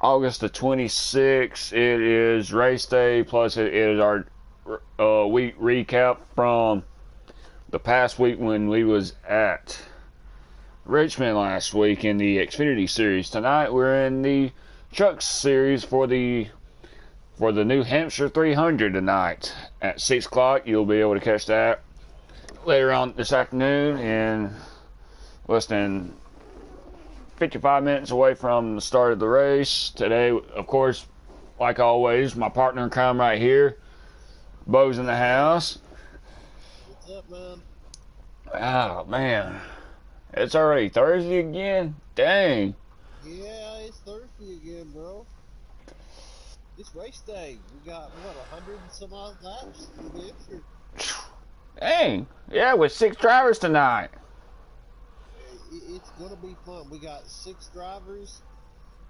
August the 26th. It is race day, plus it is our week recap from the past week when we was at Richmond last week in the Xfinity Series. Tonight we're in the Truck Series for the New Hampshire 300 tonight at 6 o'clock. You'll be able to catch that later on this afternoon, and less than 55 minutes away from the start of the race. Today, of course, like always, my partner in crime right here, Bo's in the house. What's up, man? Oh, man. It's already Thursday again? Dang. Yeah, it's Thursday again, bro. It's race day. We got, 100 and some odd laps to the entry. Dang. Yeah, with 6 drivers tonight. It's going to be fun. We got 6 drivers.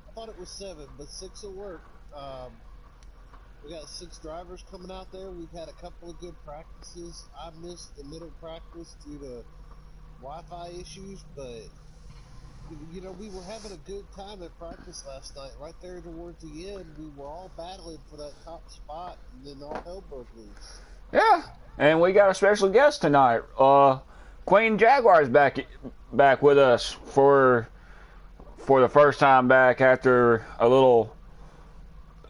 I thought it was 7, but 6 will work. We got 6 drivers coming out there. We've had a couple of good practices. I missed the middle practice due to Wi-Fi issues, but we were having a good time at practice last night. Right there towards the end, we were all battling for that top spot, and then all hell broke loose. Yeah, and we got a special guest tonight. Queen Jaguar is back with us for the first time back after a little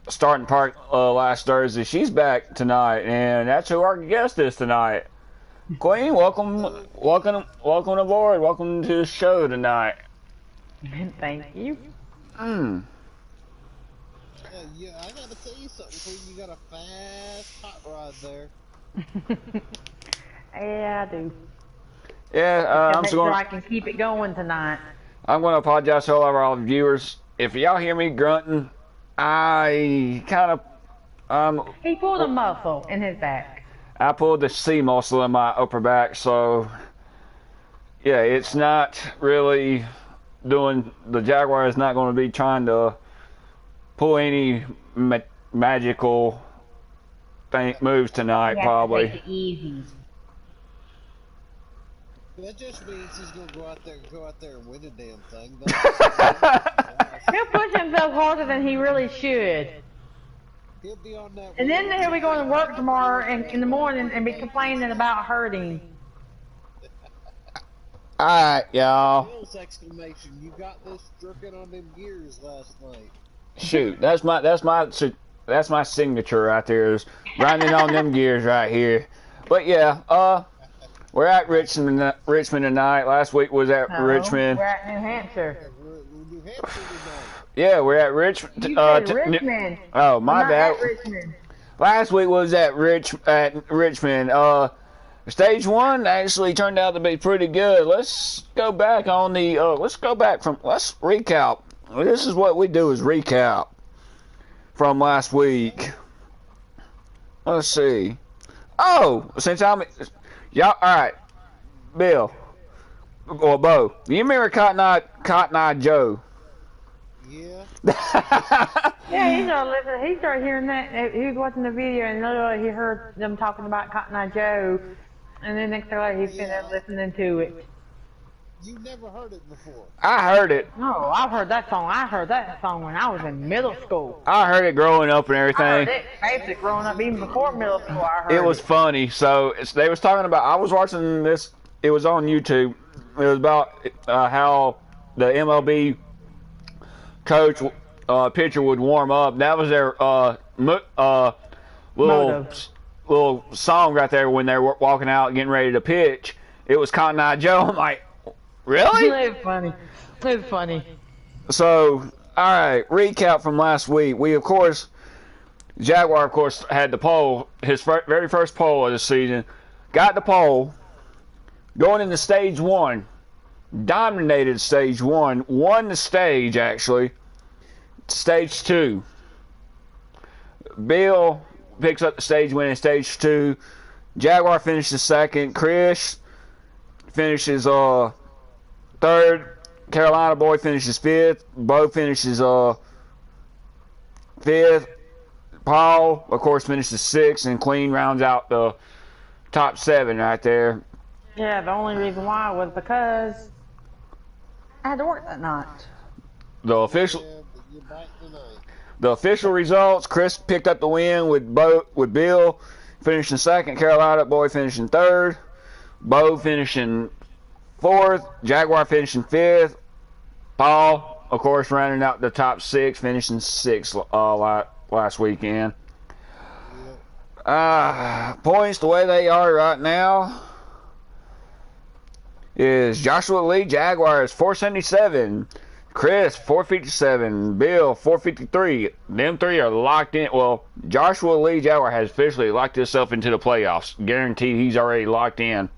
starting park last Thursday. She's back tonight, and that's who our guest is tonight. Queen, welcome aboard. Welcome to the show tonight. Thank you. Yeah, I gotta tell you something, Queen. You got a fast hot rod there. Yeah, I do. Yeah, make sure I can keep it going tonight. I'm going to apologize to all of our viewers. If y'all hear me grunting, he pulled a muscle in his back. I pulled the C muscle in my upper back, so yeah, it's not really doing. The Jaguar is not going to be trying to pull any magical moves tonight, probably. Take it easy. That just means he's gonna go out there and win a damn thing. He'll push himself harder than he really should. He'll be on that. And then he'll be going to work tomorrow in the morning and be complaining about hurting. Alright, y'all. Exclamation! You got this jerking on them gears last night. Shoot, that's my signature right there, is grinding on them gears right here. But yeah, we're at Richmond tonight. Last week was at Richmond. We're at New Hampshire. New Hampshire tonight. Yeah, we're at Richmond. You said Richmond. Oh, my bad. At Richmond. Last week was at Richmond. Stage 1 actually turned out to be pretty good. Let's go back on the. Let's recap. This is what we do: is recap from last week. Let's see. Oh, since y'all, all right, Bill or Bo, you remember Cotton Eye Joe? Yeah. Yeah, he started listening. He started hearing that. He was watching the video, and literally he heard them talking about Cotton Eye Joe, and then next thing later he finished listening to it. You never heard it before. I heard it. No, I've heard that song. I heard that song when I was in middle school. I heard it growing up and everything. I heard it basically growing up, even before middle school. I heard it was funny. So they was talking about. I was watching this. It was on YouTube. It was about how the MLB coach pitcher would warm up. That was their little song right there when they were walking out getting ready to pitch. It was Cotton Eye Joe. I'm like, really? It's funny. It's funny. So, all right, recap from last week. We, of course, Jaguar, of course, had the pole, his very first pole of the season. Got the pole, going into stage 1. Dominated stage 1. Won the stage, actually. Stage 2. Bill picks up the stage win in stage 2. Jaguar finishes second. Chris finishes third. Carolina boy finishes 5th. Bo finishes 5th. Paul, of course, finishes 6th, and Queen rounds out the top 7 right there. Yeah, the only reason why was because I had to work that night. the official. Yeah, but you're back tonight. The official results: Chris picked up the win with Bill finishing second, Carolina boy finishing third, Bo finishing fourth, Jaguar finishing fifth, Paul, of course, rounding out the top six, finishing sixth last weekend. Points the way they are right now is Joshua Lee Jaguars 477, Chris 457, Bill 453. Them three are locked in. Well, Joshua Lee Jaguar has officially locked himself into the playoffs. Guaranteed, he's already locked in,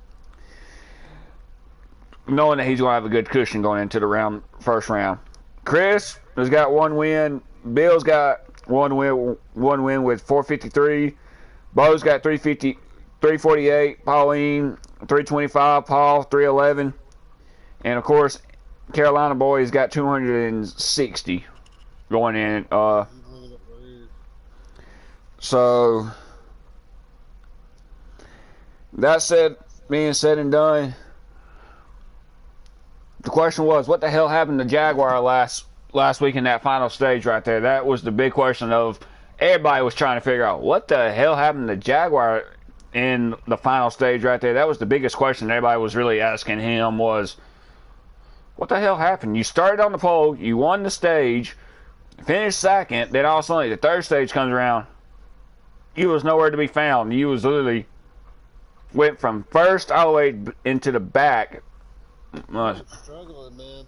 knowing that he's going to have a good cushion going into the first round. Chris has got one win. Bill's got one win with 453. Bo's got 348. Pauline 325. Paul 311. And of course, Carolina boy's got 260 going in. So that being said and done, the question was, what the hell happened to Jaguar last week in that final stage right there? That was the big question of everybody was trying to figure out what the hell happened to Jaguar in the final stage right there. That was the biggest question everybody was really asking him was, what the hell happened? You started on the pole, you won the stage, finished second, then all of a sudden the third stage comes around, you was nowhere to be found. You was literally went from first all the way into the back. Struggling, man.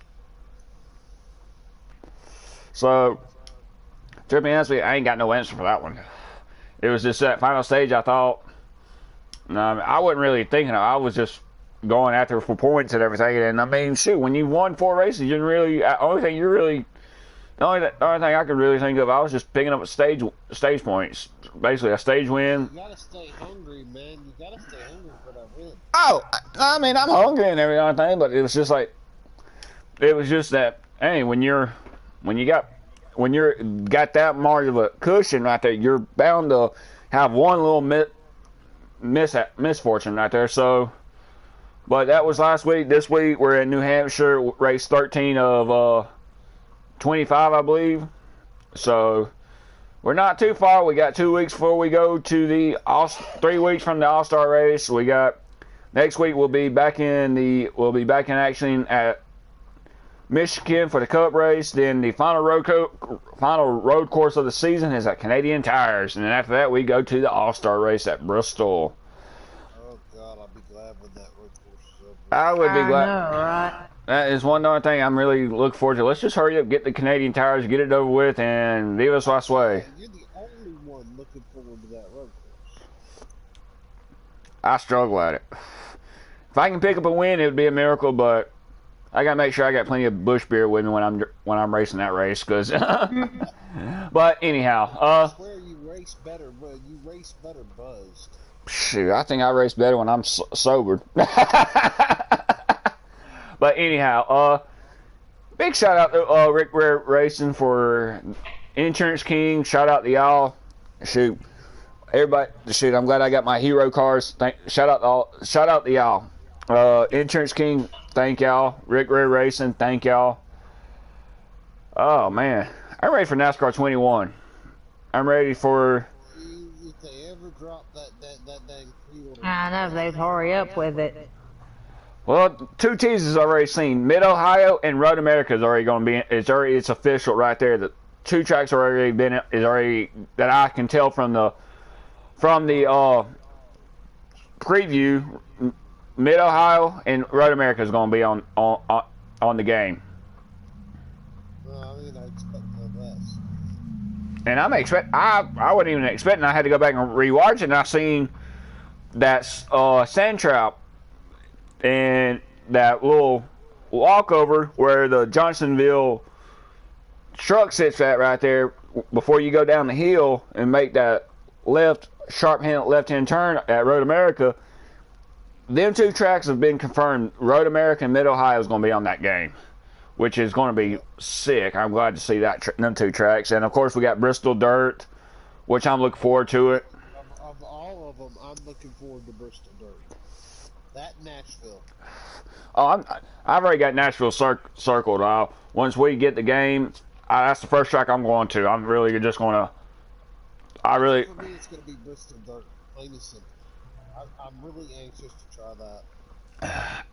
So, to be honest with you, I ain't got no answer for that one. It was just that final stage. I thought, I wasn't really thinking. I was just going after for points and everything. And I mean, shoot, when you won 4 races, you really the only thing I could really think of, I was just picking up stage points, basically a stage win. You gotta stay hungry, man. You gotta stay hungry for that win. Oh, I mean, I'm hungry and everything, but it was just that, hey, when you got that much of a cushion right there, you're bound to have one little misfortune right there. So, but that was last week. This week we're in New Hampshire, race 13 of 25, I believe. So we're not too far. We got 2 weeks before we go to the 3 weeks from the All-Star race. We got next week. We'll be back in action at Michigan for the Cup race. Then the final road course of the season is at Canadian Tires, and then after that we go to the All-Star race at Bristol. Oh God, I'll be glad when that road course is over. I would be glad. I know, right? That is one other thing I'm really looking forward to. Let's just hurry up, get the Canadian Tires, get it over with, and leave us last way. You're the only one looking forward to that road course. I struggle at it. If I can pick up a win, it would be a miracle, but I gotta make sure I got plenty of bush beer with me when I'm racing that race. Cause, but anyhow, I swear you race better, but you race better buzzed. Shoot, I think I race better when I'm sobered. But anyhow, big shout out to Rick Rare Racing for Insurance King. Shout out to y'all. Shoot, everybody. Shoot, I'm glad I got my hero cars. Shout out to y'all. Insurance King, thank y'all. Rick Rare Racing, thank y'all. Oh man, I'm ready for NASCAR 21. I'm ready for. If they ever drop that dang pre-order. I know, they'd hurry up with it. Well, 2 teasers already seen. Mid Ohio and Road America is already going to be. It's official right there. The 2 tracks already been that I can tell from the preview. Mid Ohio and Road America is going to be on the game. Well, I mean, I expect no less. And I wasn't even expecting. I had to go back and rewatch it, and I seen that sand trap and that little walkover where the Johnsonville truck sits at right there before you go down the hill and make that sharp-handed left-hand turn at Road America. Them 2 tracks have been confirmed. Road America and Mid Ohio is going to be on that game, which is going to be sick. I'm glad to see them 2 tracks. And of course, we got Bristol Dirt, which I'm looking forward to it. Of all of them, I'm looking forward to Bristol Dirt. That Nashville. Oh, I've already got Nashville circled. Once we get the game, that's the first track I'm going to. I'm really just going to. For me, it's going to be Bristol Dirt, plain and simple. I'm really anxious to try that.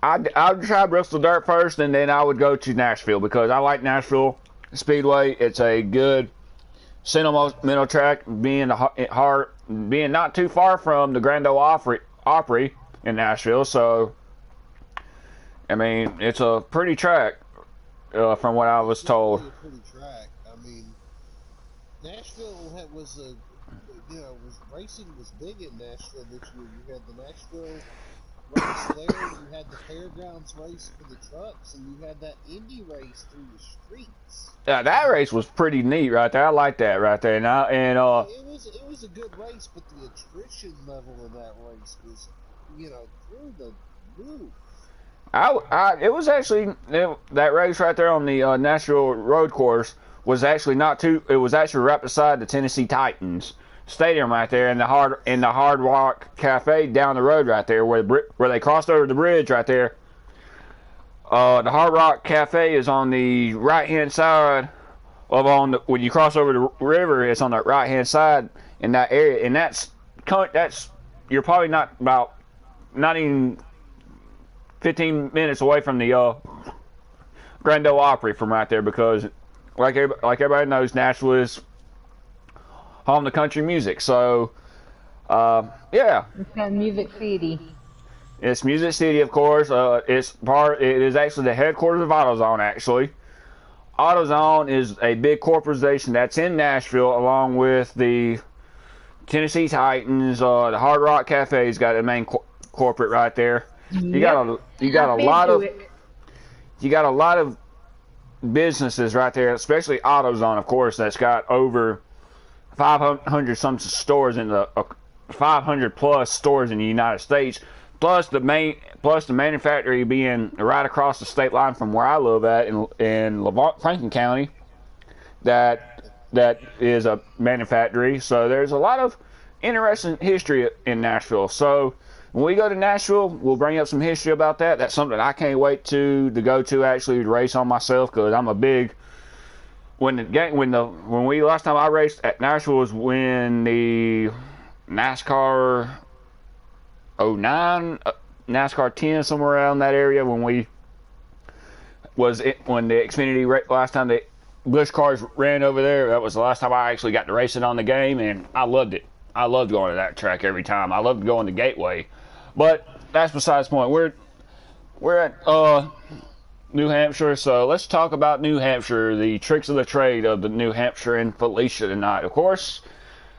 I'd try Bristol Dirt first, and then I would go to Nashville because I like Nashville Speedway. It's a good sentimental track, being not too far from the Grand Ole Opry in Nashville. So, I mean, it's a pretty track from what I was told. It's really a pretty track. I mean, Nashville racing was big in Nashville this year. You had the Nashville race there, you had the Fairgrounds race for the trucks, and you had that Indy race through the streets. Yeah, that race was pretty neat right there. I like that right there. Now it was a good race, but the attrition level in that race was, through the roof. It was actually that race right there on the Nashville road course was actually not too. It was actually right beside the Tennessee Titans Stadium right there, in the Hard Rock Cafe down the road right there, where they crossed over the bridge right there. The Hard Rock Cafe is on the right hand side when you cross over the river. It's on the right hand side in that area, and that's you're probably not even 15 minutes away from the Grand Ole Opry from right there, because like everybody knows, Nashville is home to country music. So yeah, it's Music City. It's Music City, of course. It is actually the headquarters of AutoZone. Actually, AutoZone is a big corporation that's in Nashville, along with the Tennessee Titans. The Hard Rock Cafe's got the main corporate right there. You got a lot of businesses right there, especially AutoZone, of course, that's got over 500 some stores in the 500 plus stores in the United States, plus the manufacturer being right across the state line from where I live at in Franklin County. That is a manufactory. So there's a lot of interesting history in Nashville. So when we go to Nashville, we'll bring up some history about that. That's something I can't wait to go to, actually race on myself, because I'm a big. Last time I raced at Nashville was when the NASCAR 09, NASCAR 10, somewhere around that area, when the Xfinity last time the Busch cars ran over there. That was the last time I actually got to racing on the game, and I loved it. I loved going to that track every time. I loved going to Gateway, but that's besides the point. We're at New Hampshire, so let's talk about New Hampshire, the tricks of the trade of the New Hampshire and Felicia tonight. Of course,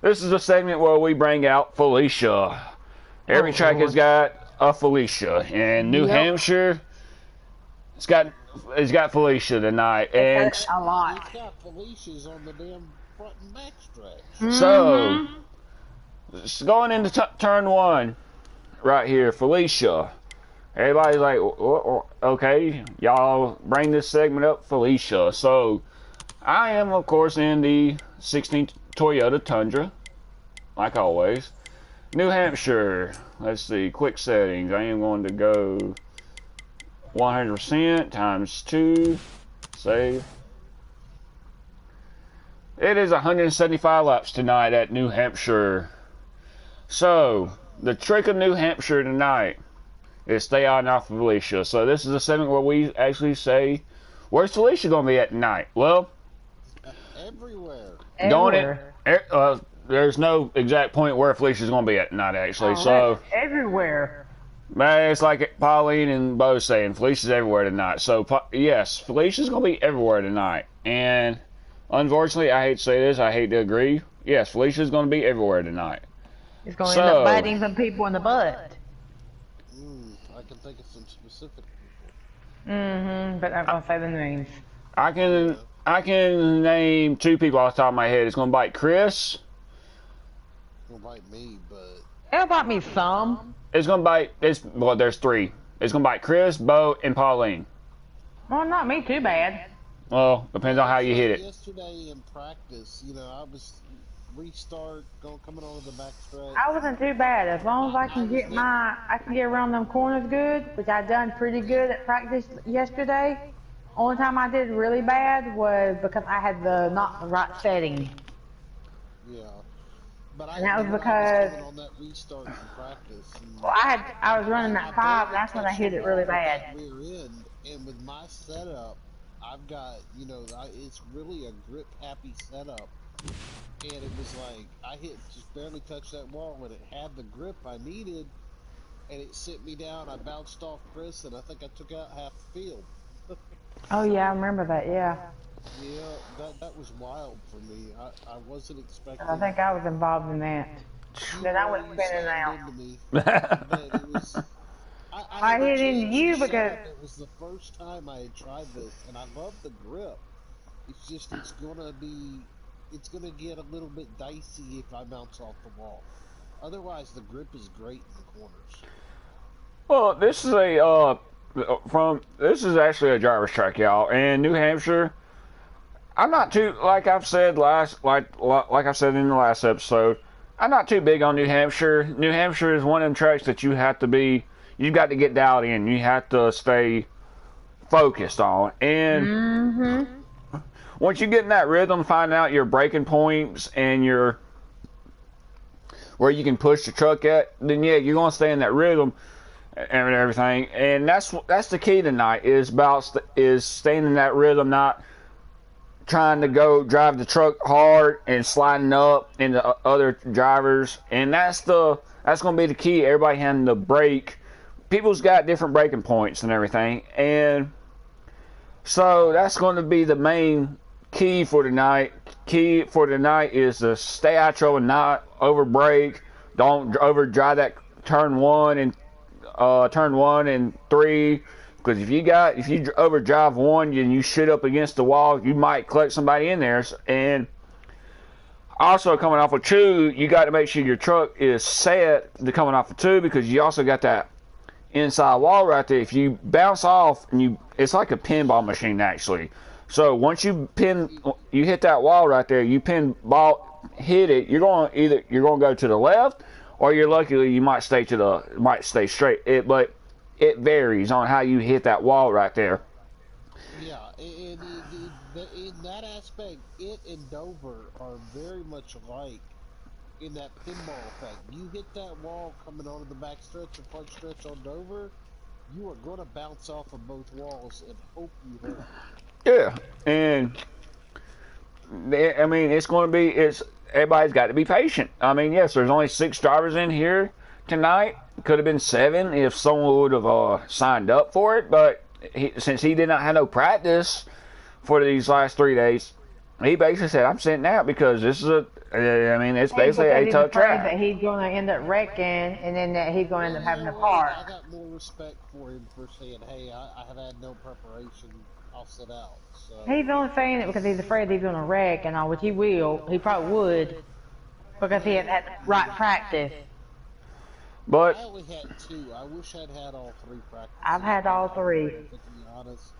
this is a segment where we bring out Felicia. Every track has got a Felicia, and New Hampshire, it's got Felicia tonight, and a lot. It's got Felicia's on the damn front and back stretch. So, going into turn one, right here, Felicia. Everybody's like, okay, y'all bring this segment up, Felicia. So, I am, of course, in the 16 Toyota Tundra, like always. New Hampshire, let's see, quick settings. I am going to go 100% times 2, save. It is 175 laps tonight at New Hampshire. So, the trick of New Hampshire tonight is stay on off of Felicia. So this is a segment where we actually say, where's Felicia going to be at tonight? Well, everywhere. There's no exact point where Felicia's going to be at tonight, actually. So everywhere. Man, it's like Pauline and Bo saying, Felicia's everywhere tonight. So yes, Felicia's going to be everywhere tonight. And unfortunately, I hate to say this, I hate to agree. Yes, Felicia's going to be everywhere tonight. It's going to end up biting some people in the butt. I can think of some specific people. But I'm going to say the names. I can name 2 people off the top of my head. It's going to bite Chris. It's going to bite me, but... It'll bite me some. It's going to bite... there's 3. It's going to bite Chris, Bo, and Pauline. Well, not me too bad. Well, depends on how you hit it. Yesterday in practice, I was restart, coming on the back stretch. I wasn't too bad. As long as I can get around them corners good, which I done pretty good at practice yesterday. Only time I did really bad was because I had not the right setting. Yeah. But And that was when I was because coming on that restart in practice, I was running that 5, and that's when I hit it really bad. Rear end, and with my setup, I've got it's really a grip happy setup, and it was like I just barely touched that wall, and it had the grip I needed, and it sent me down. I bounced off Chris, and I think I took out half the field. Oh yeah, I remember that. Yeah. Yeah, that was wild for me. I wasn't expecting. I think I was involved in that. Then I went spinning out. But it was. I hit into you because it was the first time I had tried this, and I love the grip. It's just it's gonna get a little bit dicey if I bounce off the wall. Otherwise, the grip is great in the corners. Well, this is actually a driver's track, y'all, and New Hampshire. I'm not too like I've said in the last episode. I'm not too big on New Hampshire. New Hampshire is one of them tracks that you've got to get dialed in. You have to stay focused on, and once you get in that rhythm, find out your braking points and where you can push the truck at, then yeah, you're gonna stay in that rhythm and everything. And that's the key tonight is staying in that rhythm, not trying to go drive the truck hard and sliding up into other drivers. And that's going to be the key. Everybody having to brake. People's got different braking points and everything. And so that's going to be the main key for tonight. Key for tonight is to stay out trouble and not over brake. Don't overdrive that turn 1 and 3. Because if you overdrive 1 and you shit up against the wall, you might collect somebody in there. And also coming off of 2, you got to make sure your truck is set to coming off of 2, because you also got that inside wall right there. If you bounce off it's like a pinball machine actually. So once you hit that wall right there, you hit it, you're going to go to the left, or you're lucky you might stay straight. But it varies on how you hit that wall right there. Yeah, and in that aspect, it and Dover are very much alike in that pinball effect. You hit that wall coming onto the back stretch or front stretch on Dover, you are going to bounce off of both walls and hope you hit. Yeah, and I mean, everybody's got to be patient. I mean, yes, there's only 6 drivers in here tonight. Could have been 7 if someone would have signed up for it, but since he did not have no practice for these last 3 days, he basically said, "I'm sitting out because this is it's basically a tough track." That he's going to end up wrecking, and then that he's going to end up having a car. I got more respect for him for saying, "Hey, I have had no preparation. I'll sit out." So. He's only saying it because he's afraid he's going to wreck and all, which he will. He probably would, because he had right practice. But I only had 2. I wish I'd had all 3 practices. I've had all 3. But to be honest,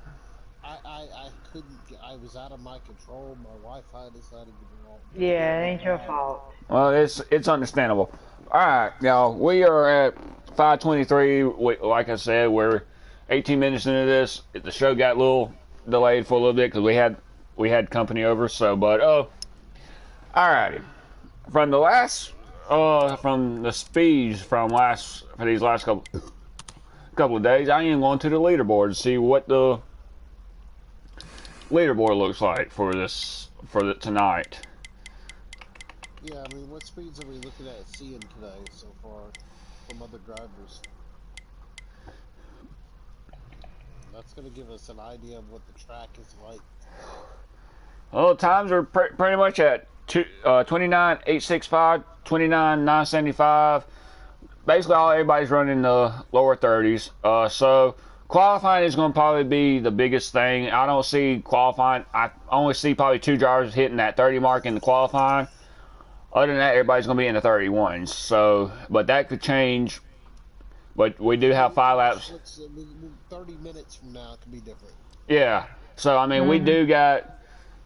I couldn't. I was out of my control. My Wi-Fi decided to go off. Yeah, it ain't your fault. Well, it's understandable. All right, y'all. We are at 5:23. Like I said, we're 18 minutes into this. The show got a little delayed for a little bit because we had company over. So, but all righty. From the speeds for these last couple of days, I am going to the leaderboard to see what the leaderboard looks like for tonight. Yeah, I mean, what speeds are we looking at seeing today so far from other drivers? That's going to give us an idea of what the track is like. Well, times are pretty much at 29.865, 29.975. Basically, everybody's running the lower 30s. So qualifying is going to probably be the biggest thing. I don't see qualifying. I only see probably 2 drivers hitting that 30 mark in the qualifying. Other than that, everybody's going to be in the 31s. So, but that could change. But we do have 5 laps. 30 minutes from now, it could be different. Yeah. So, I mean, we do got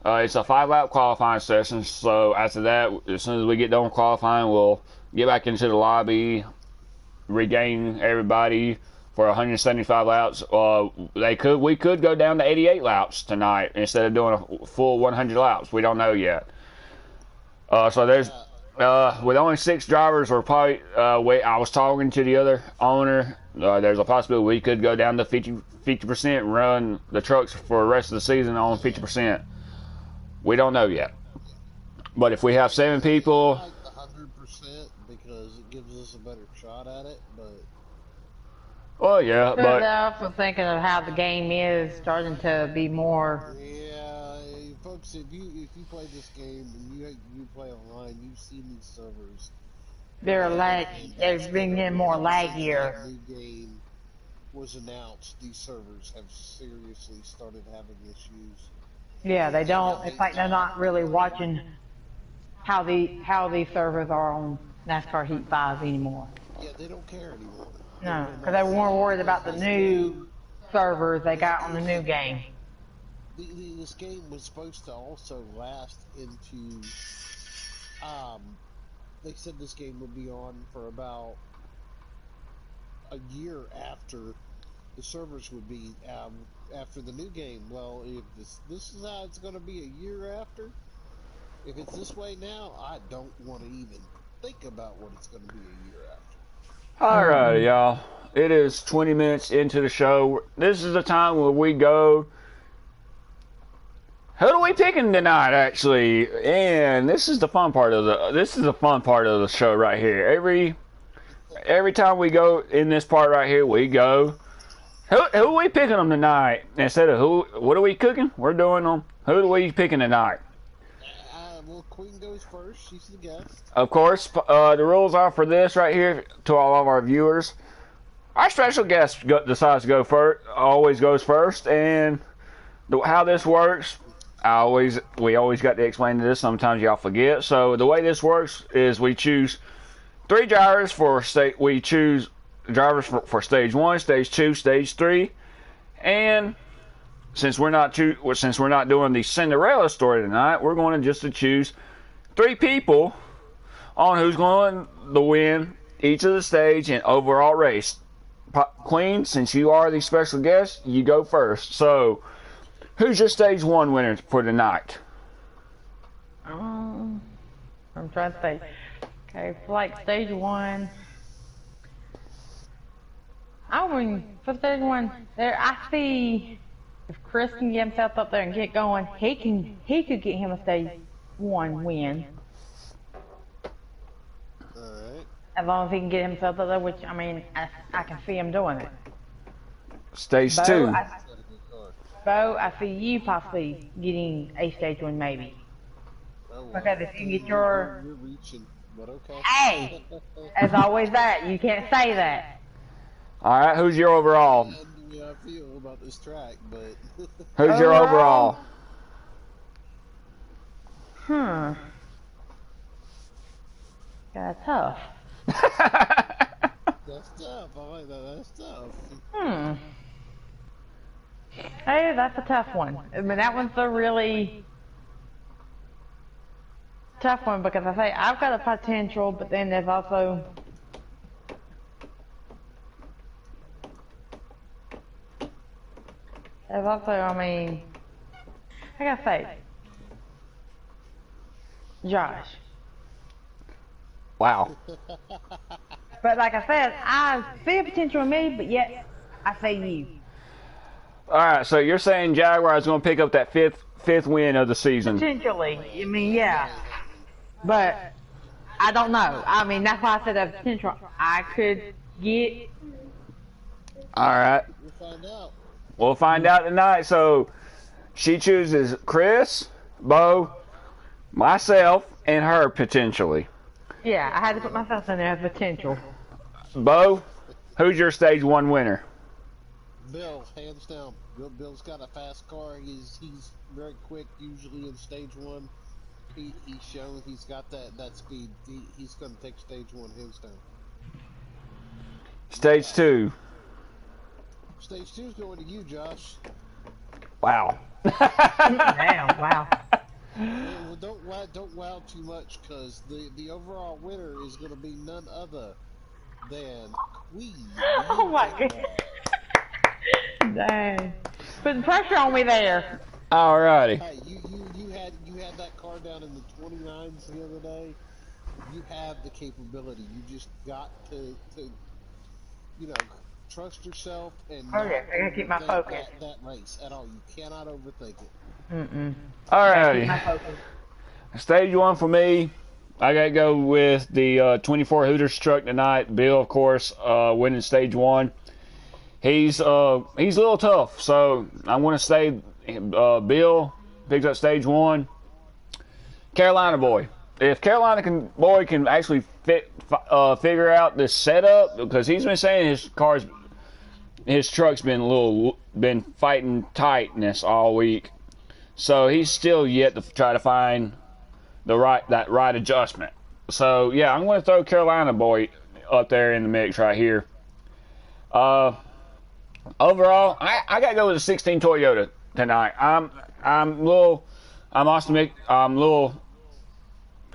It's a 5-lap qualifying session. So after that, as soon as we get done qualifying, we'll get back into the lobby, regain everybody for 175 laps. We could go down to 88 laps tonight instead of doing a full 100 laps. We don't know yet. So there's with only 6 drivers, we're probably. I was talking to the other owner. There's a possibility we could go down to 50% and run the trucks for the rest of the season on 50%. We don't know yet. But if we have 7 people, I like the 100% because it gives us a better shot at it. But well, yeah, but also thinking of how the game is starting to be more. yeah, folks, if you play this game and you play online, you've seen these servers. They've been getting more laggier. Since that new game was announced, these servers have seriously started having issues. Yeah, they don't. It's like they're not really watching how these servers are on NASCAR Heat 5 anymore. Yeah, they don't care anymore. No, because they weren't worried about the new servers they got on the new game. This game was supposed to also last into. They said this game would be on for about a year after the servers would be after the new game. Well, if this is how it's going to be a year after, if it's this way now, I don't want to even think about what it's going to be a year after. alright, y'all. It is 20 minutes into the show. This is the time where we go. Who are we picking tonight, actually? And this is the fun part of the show right here. Every time we go in this part right here, we go. Who are we picking them tonight? Instead of what are we cooking? We're doing them. Who are we picking tonight? Well, Queen goes first. She's the guest. Of course, the rules are for this right here to all of our viewers. Our special guest decides to go first, always goes first, and how this works, we always got to explain this. Sometimes y'all forget. So the way this works is we choose 3 drivers for stage. We choose drivers for stage 1, stage 2, stage 3, and since we're not doing the Cinderella story tonight, we're going to choose 3 people on who's going to win each of the stage and overall race. Queen, since you are the special guest, you go first. So, who's your stage 1 winner for tonight? I'm trying to think. Okay, for like stage 1. For stage 1, there I see if Chris can get himself up there and get going, he could get him a stage 1 win. Alright. As long as he can get himself up there, which I mean, I can see him doing it. Stage 2. I see you possibly getting a stage 1 maybe. Oh, well, Because if you get your You're reaching, but okay. hey, as always that you can't say that. All right, who's your overall? How do I feel about this track, but Who's your overall? Yeah, tough. that's tough. I like that. That's tough. Hey, that's a tough one. I mean, that one's a really tough one because I say I've got a potential, but then there's also I mean, I gotta say, Josh. Wow. But like I said, I see a potential in me, but yet I say you. All right, so you're saying Jaguar is going to pick up that fifth win of the season? Potentially. I mean, yeah. But I don't know. I mean, that's why I said a potential. I could get. All right. We'll find out. We'll find out tonight. So she chooses Chris, Bo, myself, and her potentially. Yeah, I had to put myself in there as potential. Bo, who's your stage 1 winner? Bill, hands down. Bill's got a fast car. He's very quick, usually in stage 1. He's shown he's got that speed. He's going to take stage 1 hands down. Stage 2. Stage 2 is going to you, Josh. Wow. Damn, wow. Well, don't wow too much, because the overall winner is going to be none other than Queen Oh the my god. Jaguar. Dang. Putting pressure on me there. Alrighty. Hey, you had that car down in the 29s the other day. You have the capability. You just got to you know trust yourself and Oh yeah, not I gotta keep my overthink focus. that race at all. You cannot overthink it. Mm-mm. I gotta keep Alrighty. my focus. Stage one for me. I gotta go with the 24 Hooters truck tonight. Bill, of course, winning stage one. He's a little tough, so I want to say Bill picks up stage one. Carolina boy. If Carolina boy can actually figure out this setup, because he's been saying his truck's been fighting tightness all week, so he's still yet to try to find that right adjustment. So yeah, I'm going to throw Carolina boy up there in the mix right here. Uh, Overall, I got to go with a 16 Toyota tonight. I'm a little I'm optimistic. I'm a little.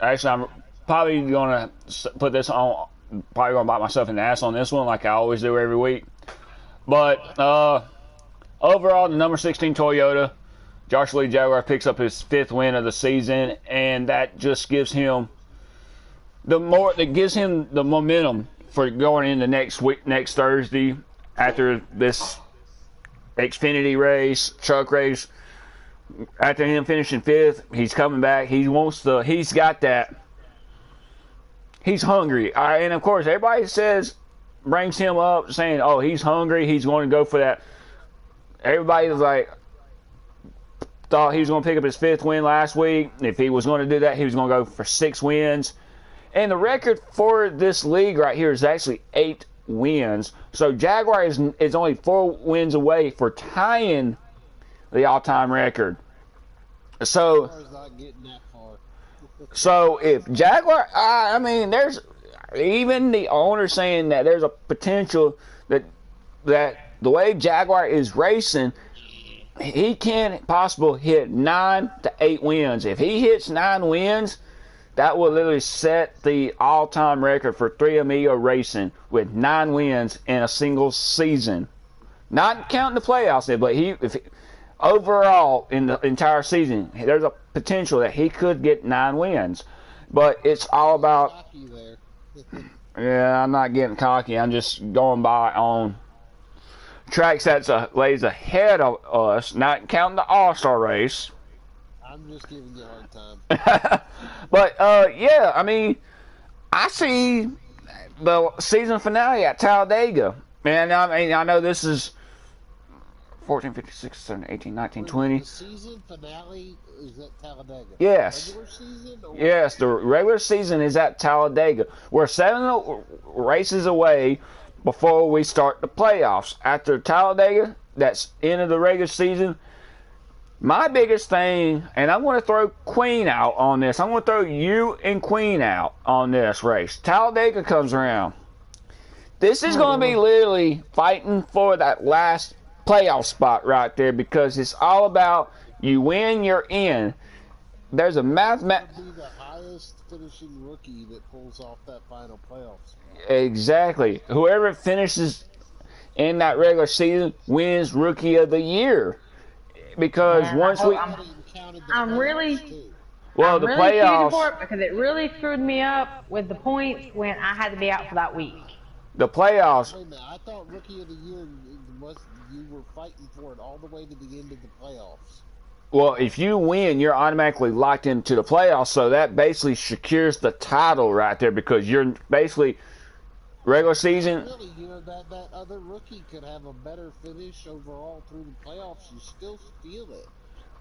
Actually, I'm probably gonna put this on. Probably gonna bite myself in the ass on this one, like I always do every week. But overall, the number 16 Toyota, Joshua Lee Jaguar picks up his 5th win of the season, and that just gives him the momentum for going into next Thursday after this Xfinity race, truck race. After him finishing 5th, he's coming back. He's got that. He's hungry. And of course, everybody brings him up saying, oh, he's hungry. He's going to go for that. Everybody was like, thought he was going to pick up his 5th win last week. If he was going to do that, he was going to go for 6 wins. And the record for this league right here is actually 8 wins. So Jaguar is only 4 wins away for tying the all-time record. So Not getting that far. So if Jaguar, I mean, there's even the owner saying that there's a potential that the way Jaguar is racing, he can possibly hit 9 to 8 wins. If he hits 9 wins, that will literally set the all-time record for 3 Amigo racing with 9 wins in a single season. Not counting the playoffs, but overall in the entire season, there's a potential that he could get 9 wins. But it's all about. Cocky there. Yeah, I'm not getting cocky. I'm just going by on tracks that lays ahead of us, not counting the All-Star race. I'm just giving you a hard time. But yeah, I mean, I see the season finale at Talladega. Man, I mean, I know this is 14, 15, 16, 17, 18, 19, 20. The season finale is at Talladega. Yes. Regular season? Yes, the regular season is at Talladega. We're 7 races away before we start the playoffs. After Talladega, that's end of the regular season. My biggest thing, and I'm going to throw Queen out on this. I'm going to throw you and Queen out on this race. Talladega comes around. This is going to be literally fighting for that last playoff spot right there, because it's all about you win, you're in. There's a Be the highest finishing rookie that pulls off that final playoffs. Exactly. Whoever finishes in that regular season wins Rookie of the Year. Because once we, I'm really well, the playoffs, for it because it really screwed me up with the points when I had to be out for that week. the playoffs. Wait a minute, I thought Rookie of the Year was you were fighting for it all the way to the end of the playoffs. Well, if you win, you're automatically locked into the playoffs. So that basically secures the title right there, because you're basically regular season. Really, that other rookie could have a better finish overall through the playoffs. You still feel it.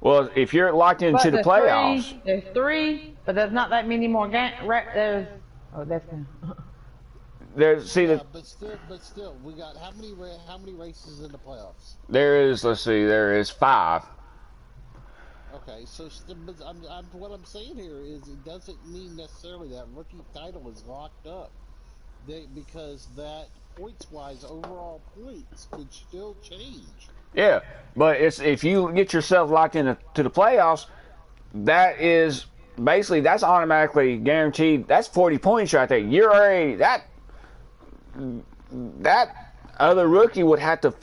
Well, if you're locked into the playoffs, there's 3, but there's not that many more games. There's that's good. But still, we got how many races in the playoffs? there is 5. Okay, so what I'm saying here is it doesn't mean necessarily that rookie title is locked up. Because that points-wise, overall points could still change. Yeah, but if you get yourself locked into the playoffs, that is basically that's automatically guaranteed. That's 40 points right there. You're already that other rookie would have to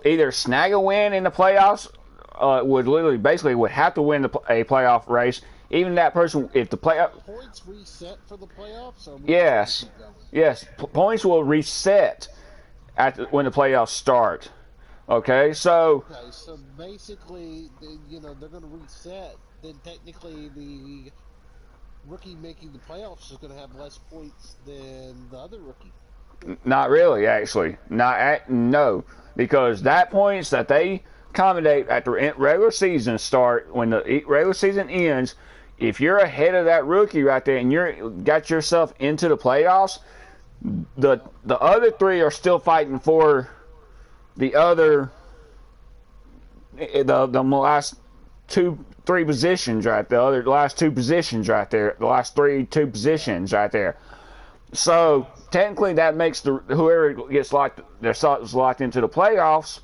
either snag a win in the playoffs, would literally basically would have to win a playoff race. Even that person, if the playoff points reset for the playoffs, or yes, points will reset when the playoffs start. Okay, so basically, they're going to reset. Then technically, the rookie making the playoffs is going to have less points than the other rookie. Not really, actually. No, because that points that they accommodate at the regular season start, when the regular season ends, if you're ahead of that rookie right there and you're got yourself into the playoffs, the other three are still fighting for the last three positions right there. The last two positions right there. The last two positions right there. So technically, that makes whoever gets locked into the playoffs.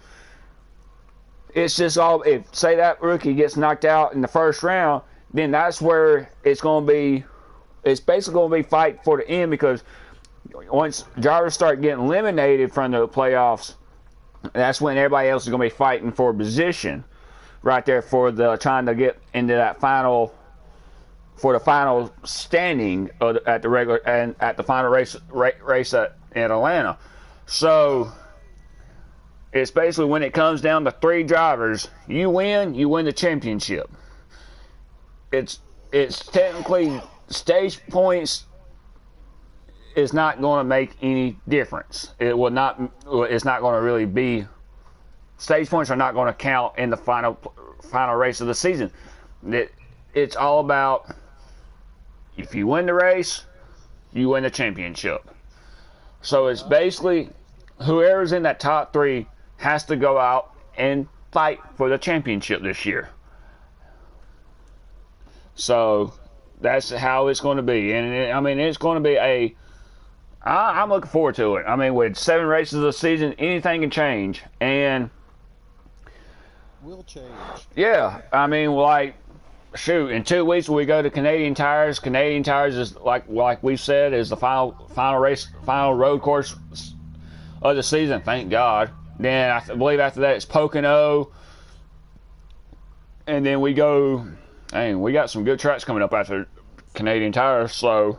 It's just all if say that rookie gets knocked out in the first round, then that's where it's going to be. It's basically going to be fight for the end, because once drivers start getting eliminated from the playoffs, that's when everybody else is going to be fighting for a position right there for trying to get into that final. For the final standing at the regular and at the final race in Atlanta. So it's basically when it comes down to three drivers, you win the championship. It's technically stage points is not going to make any difference. It will not. It's not going to really be. Stage points are not going to count in the final race of the season. It's all about. If you win the race, you win the championship. So it's basically whoever's in that top three has to go out and fight for the championship this year. So that's how it's going to be. And it's going to be I'm looking forward to it. I mean, with 7 races of the season, anything can change. And will change. Yeah, I mean, shoot, in 2 weeks we go to Canadian Tires. Canadian Tires is like we said is the final road course of the season. Thank God. Then I believe after that it's Pocono, and then we go. Dang, we got some good tracks coming up after Canadian Tires. So,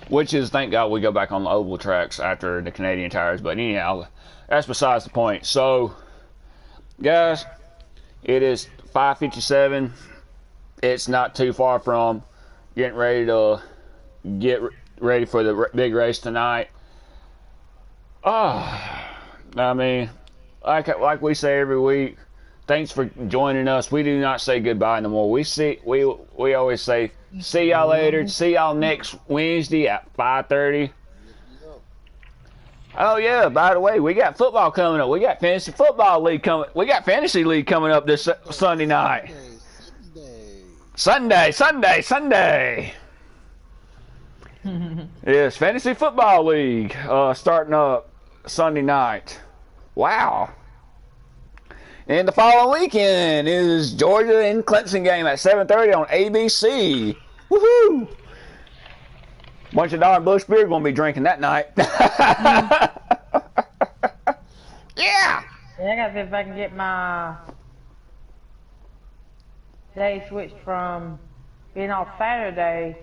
which is thank God we go back on the oval tracks after the Canadian Tires. But anyhow, that's besides the point. So, guys, it is 5:57. It's not too far from getting ready for the big race tonight. I mean, like we say every week, thanks for joining us. We do not say goodbye no more. We always say see y'all later. See y'all next Wednesday at 5:30. Oh yeah, by the way, we got football coming up. We got fantasy football league coming. We got fantasy league coming up this Sunday night. Sunday. Yes, fantasy football league starting up Sunday night. Wow. And the following weekend is Georgia and Clemson game at 7:30 on ABC. Woohoo! Bunch of darn Bush beer gonna be drinking that night. Yeah. I gotta see if I can get my day switched from being off Saturday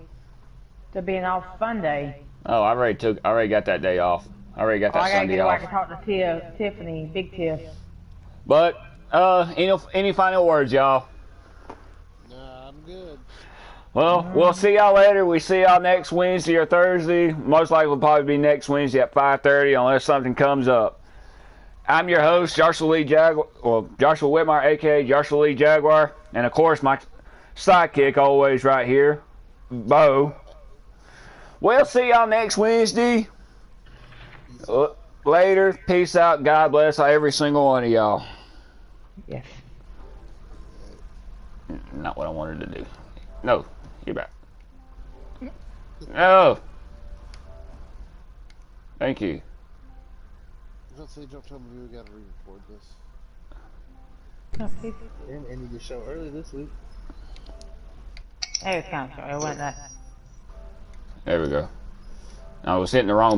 to being off Sunday. Oh, I already got that day off. I already got that Sunday off. I can talk to Tiffany, Big Tiff. But any final words, y'all? Nah, I'm good. Well, we'll see y'all later. We see y'all next Wednesday or Thursday. Most likely will probably be next Wednesday at 5:30 unless something comes up. I'm your host, Joshua Whitmire, a.k.a. Joshua Lee Jaguar. And, of course, my sidekick always right here, Bo. We'll see y'all next Wednesday. Later. Peace out. God bless every single one of y'all. Yes. Not what I wanted to do. No. You're back. No. Thank you. Don't tell me we gotta re-record this. Okay. And you just show early this week. It was kind of short. It went that. There we go. I was hitting the wrong